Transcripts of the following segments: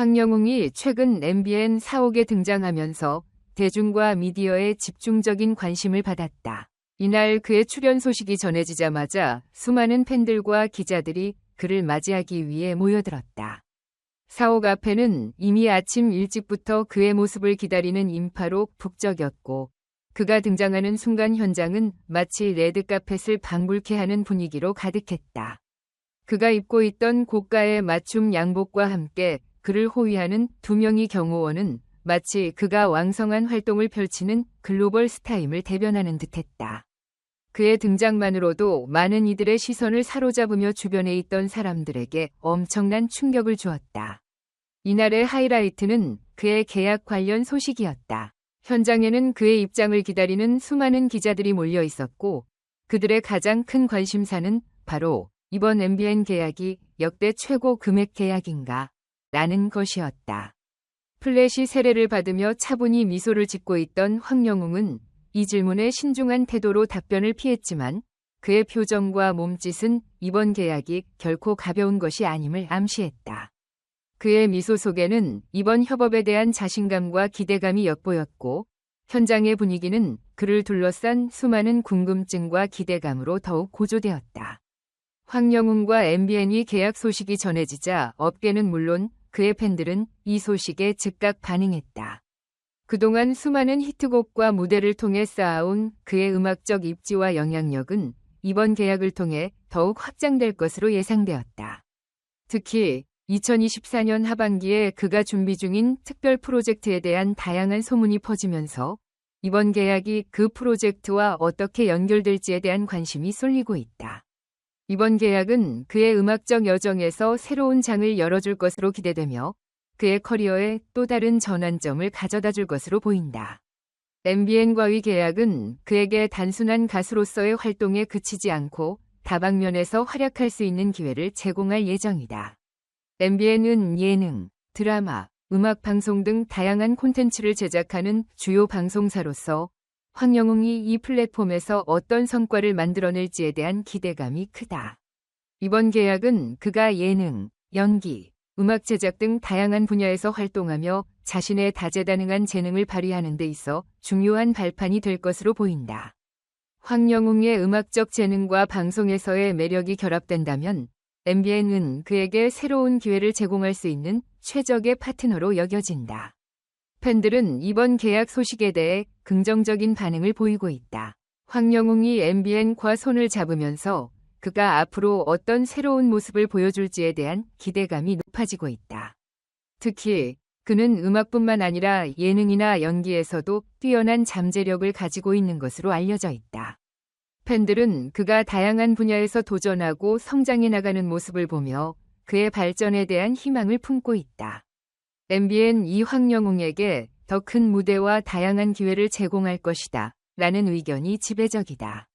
황영웅이 최근 MBN 사옥에 등장하면서 대중과 미디어의 집중적인 관심을 받았다. 이날 그의 출연 소식이 전해지자마자 수많은 팬들과 기자들이 그를 맞이하기 위해 모여들었다. 사옥 앞에는 이미 아침 일찍부터 그의 모습을 기다리는 인파로 북적였고, 그가 등장하는 순간 현장은 마치 레드카펫을 방불케 하는 분위기로 가득했다. 그가 입고 있던 고가의 맞춤 양복과 함께 그를 호위하는 2명의 경호원은 마치 그가 왕성한 활동을 펼치는 글로벌 스타임을 대변하는 듯했다. 그의 등장만으로도 많은 이들의 시선을 사로잡으며 주변에 있던 사람들에게 엄청난 충격을 주었다. 이날의 하이라이트는 그의 계약 관련 소식이었다. 현장에는 그의 입장을 기다리는 수많은 기자들이 몰려 있었고, 그들의 가장 큰 관심사는 바로 이번 MBN 계약이 역대 최고 금액 계약인가? 라는 것이었다. 플래시 세례를 받으며 차분히 미소를 짓고 있던 황영웅은 이 질문에 신중한 태도로 답변을 피했지만, 그의 표정과 몸짓은 이번 계약이 결코 가벼운 것이 아님을 암시했다. 그의 미소 속에는 이번 협업에 대한 자신감과 기대감이 엿보였고, 현장의 분위기는 그를 둘러싼 수많은 궁금증과 기대감으로 더욱 고조되었다. 황영웅과 MBN의 계약 소식이 전해지자 업계는 물론 그의 팬들은 이 소식에 즉각 반응했다. 그동안 수많은 히트곡과 무대를 통해 쌓아온 그의 음악적 입지와 영향력은 이번 계약을 통해 더욱 확장될 것으로 예상되었다. 특히 2024년 하반기에 그가 준비 중인 특별 프로젝트에 대한 다양한 소문이 퍼지면서 이번 계약이 그 프로젝트와 어떻게 연결될지에 대한 관심이 쏠리고 있다. 이번 계약은 그의 음악적 여정에서 새로운 장을 열어줄 것으로 기대되며 그의 커리어에 또 다른 전환점을 가져다 줄 것으로 보인다. MBN과의 계약은 그에게 단순한 가수로서의 활동에 그치지 않고 다방면에서 활약할 수 있는 기회를 제공할 예정이다. MBN은 예능, 드라마, 음악 방송 등 다양한 콘텐츠를 제작하는 주요 방송사로서 황영웅이 이 플랫폼에서 어떤 성과를 만들어낼지에 대한 기대감이 크다. 이번 계약은 그가 예능, 연기, 음악 제작 등 다양한 분야에서 활동하며 자신의 다재다능한 재능을 발휘하는 데 있어 중요한 발판이 될 것으로 보인다. 황영웅의 음악적 재능과 방송에서의 매력이 결합된다면 MBN은 그에게 새로운 기회를 제공할 수 있는 최적의 파트너로 여겨진다. 팬들은 이번 계약 소식에 대해 긍정적인 반응을 보이고 있다. 황영웅이 MBN과 손을 잡으면서 그가 앞으로 어떤 새로운 모습을 보여줄지에 대한 기대감이 높아지고 있다. 특히 그는 음악뿐만 아니라 예능이나 연기에서도 뛰어난 잠재력을 가지고 있는 것으로 알려져 있다. 팬들은 그가 다양한 분야에서 도전하고 성장해 나가는 모습을 보며 그의 발전에 대한 희망을 품고 있다. MBN 이 황영웅에게 더 큰 무대와 다양한 기회를 제공할 것이다. 라는 의견이 지배적이다.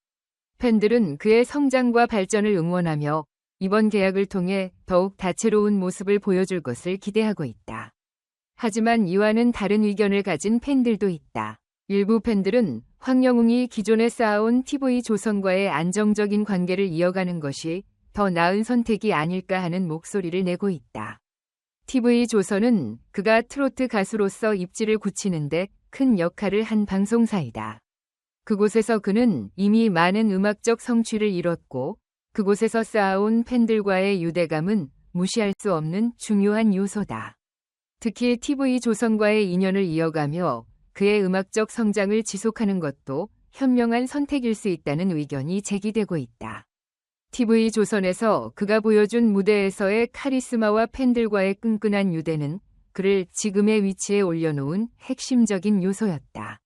팬들은 그의 성장과 발전을 응원하며 이번 계약을 통해 더욱 다채로운 모습을 보여줄 것을 기대하고 있다. 하지만 이와는 다른 의견을 가진 팬들도 있다. 일부 팬들은 황영웅이 기존에 쌓아온 TV조선과의 안정적인 관계를 이어가는 것이 더 나은 선택이 아닐까 하는 목소리를 내고 있다. TV조선은 그가 트로트 가수로서 입지를 굳히는데 큰 역할을 한 방송사이다. 그곳에서 그는 이미 많은 음악적 성취를 이뤘고 그곳에서 쌓아온 팬들과의 유대감은 무시할 수 없는 중요한 요소다. 특히 TV조선과의 인연을 이어가며 그의 음악적 성장을 지속하는 것도 현명한 선택일 수 있다는 의견이 제기되고 있다. TV조선에서 그가 보여준 무대에서의 카리스마와 팬들과의 끈끈한 유대는 그를 지금의 위치에 올려놓은 핵심적인 요소였다.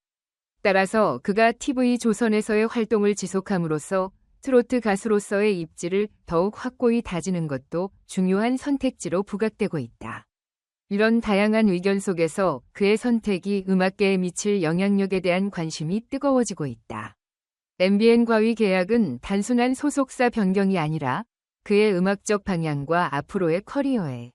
따라서 그가 TV조선에서의 활동을 지속함으로써 트로트 가수로서의 입지를 더욱 확고히 다지는 것도 중요한 선택지로 부각되고 있다. 이런 다양한 의견 속에서 그의 선택이 음악계에 미칠 영향력에 대한 관심이 뜨거워지고 있다. MBN과의 계약은 단순한 소속사 변경이 아니라 그의 음악적 방향과 앞으로의 커리어에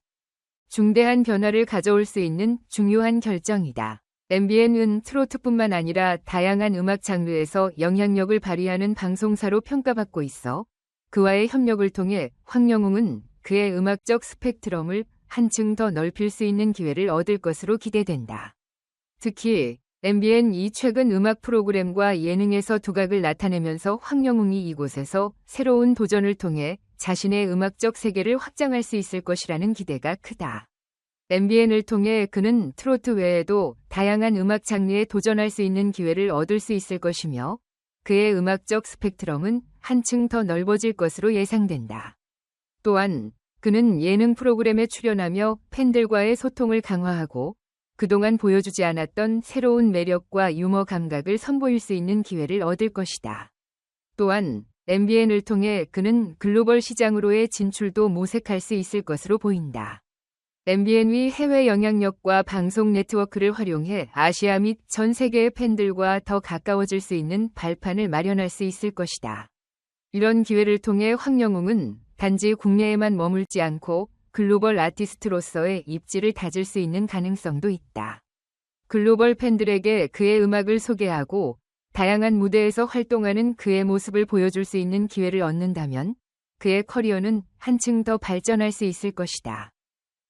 중대한 변화를 가져올 수 있는 중요한 결정이다. MBN은 트로트뿐만 아니라 다양한 음악 장르에서 영향력을 발휘하는 방송사로 평가받고 있어 그와의 협력을 통해 황영웅은 그의 음악적 스펙트럼을 한층 더 넓힐 수 있는 기회를 얻을 것으로 기대된다. 특히 MBN이 최근 음악 프로그램과 예능에서 두각을 나타내면서 황영웅이 이곳에서 새로운 도전을 통해 자신의 음악적 세계를 확장할 수 있을 것이라는 기대가 크다. MBN을 통해 그는 트로트 외에도 다양한 음악 장르에 도전할 수 있는 기회를 얻을 수 있을 것이며 그의 음악적 스펙트럼은 한층 더 넓어질 것으로 예상된다. 또한 그는 예능 프로그램에 출연하며 팬들과의 소통을 강화하고 그동안 보여주지 않았던 새로운 매력과 유머 감각을 선보일 수 있는 기회를 얻을 것이다. 또한 MBN을 통해 그는 글로벌 시장으로의 진출도 모색할 수 있을 것으로 보인다. MBN의 해외 영향력과 방송 네트워크를 활용해 아시아 및 전 세계의 팬들과 더 가까워질 수 있는 발판을 마련할 수 있을 것이다. 이런 기회를 통해 황영웅은 단지 국내에만 머물지 않고 글로벌 아티스트로서의 입지를 다질 수 있는 가능성도 있다. 글로벌 팬들에게 그의 음악을 소개하고 다양한 무대에서 활동하는 그의 모습을 보여줄 수 있는 기회를 얻는다면 그의 커리어는 한층 더 발전할 수 있을 것이다.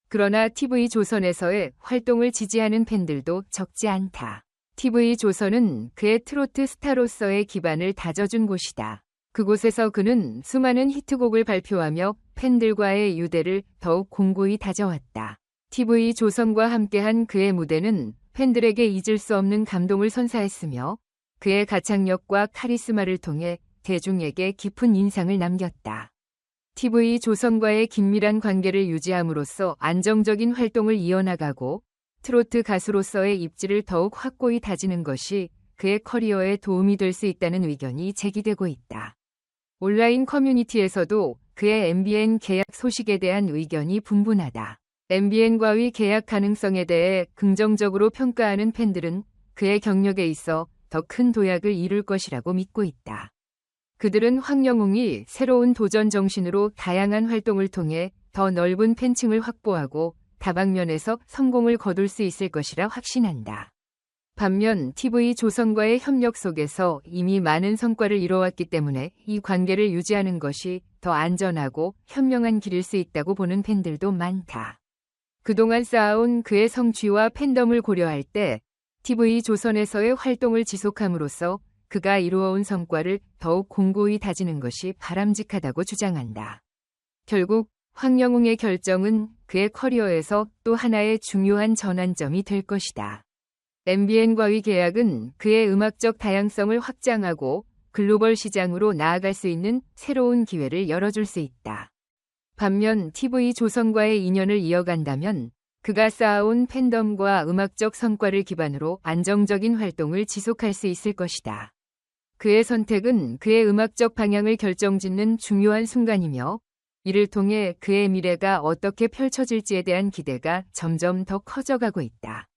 그러나 TV조선에서의 활동을 지지하는 팬들도 적지 않다. TV조선은 그의 트로트 스타로서의 기반을 다져준 곳이다. 그곳에서 그는 수많은 히트곡을 발표하며 팬들과의 유대를 더욱 공고히 다져왔다. TV조선과 함께한 그의 무대는 팬들에게 잊을 수 없는 감동을 선사했으며 그의 가창력과 카리스마를 통해 대중에게 깊은 인상을 남겼다. TV조선과의 긴밀한 관계를 유지함으로써 안정적인 활동을 이어나가고 트로트 가수로서의 입지를 더욱 확고히 다지는 것이 그의 커리어에 도움이 될 수 있다는 의견이 제기되고 있다. 온라인 커뮤니티에서도 그의 MBN 계약 소식에 대한 의견이 분분하다. MBN과의 계약 가능성에 대해 긍정적으로 평가하는 팬들은 그의 경력에 있어 더 큰 도약을 이룰 것이라고 믿고 있다. 그들은 황영웅이 새로운 도전 정신으로 다양한 활동을 통해 더 넓은 팬층을 확보하고 다방면에서 성공을 거둘 수 있을 것이라 확신한다. 반면 TV조선과의 협력 속에서 이미 많은 성과를 이뤄왔기 때문에 이 관계를 유지하는 것이 더 안전하고 현명한 길일 수 있다고 보는 팬들도 많다. 그동안 쌓아온 그의 성취와 팬덤을 고려할 때 TV조선에서의 활동을 지속함으로써 그가 이루어온 성과를 더욱 공고히 다지는 것이 바람직하다고 주장한다. 결국 황영웅의 결정은 그의 커리어에서 또 하나의 중요한 전환점이 될 것이다. MBN과의 계약은 그의 음악적 다양성을 확장하고 글로벌 시장으로 나아갈 수 있는 새로운 기회를 열어줄 수 있다. 반면 TV조선과의 인연을 이어간다면 그가 쌓아온 팬덤과 음악적 성과를 기반으로 안정적인 활동을 지속할 수 있을 것이다. 그의 선택은 그의 음악적 방향을 결정짓는 중요한 순간이며 이를 통해 그의 미래가 어떻게 펼쳐질지에 대한 기대가 점점 더 커져가고 있다.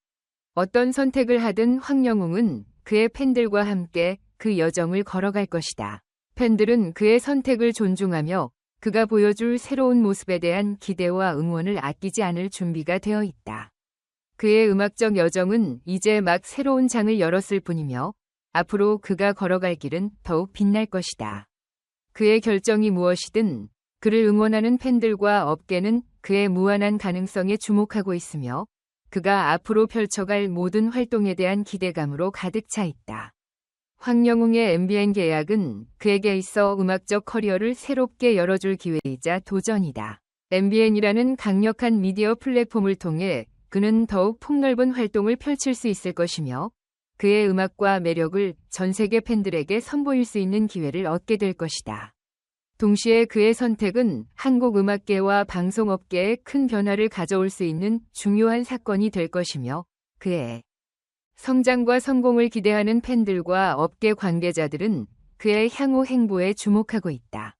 어떤 선택을 하든 황영웅은 그의 팬들과 함께 그 여정을 걸어갈 것이다. 팬들은 그의 선택을 존중하며 그가 보여줄 새로운 모습에 대한 기대와 응원을 아끼지 않을 준비가 되어 있다. 그의 음악적 여정은 이제 막 새로운 장을 열었을 뿐이며 앞으로 그가 걸어갈 길은 더욱 빛날 것이다. 그의 결정이 무엇이든 그를 응원하는 팬들과 업계는 그의 무한한 가능성에 주목하고 있으며 그가 앞으로 펼쳐갈 모든 활동에 대한 기대감으로 가득 차 있다. 황영웅의 MBN 계약은 그에게 있어 음악적 커리어를 새롭게 열어줄 기회이자 도전이다. MBN이라는 강력한 미디어 플랫폼을 통해 그는 더욱 폭넓은 활동을 펼칠 수 있을 것이며 그의 음악과 매력을 전 세계 팬들에게 선보일 수 있는 기회를 얻게 될 것이다. 동시에 그의 선택은 한국 음악계와 방송업계에 큰 변화를 가져올 수 있는 중요한 사건이 될 것이며 그의 성장과 성공을 기대하는 팬들과 업계 관계자들은 그의 향후 행보에 주목하고 있다.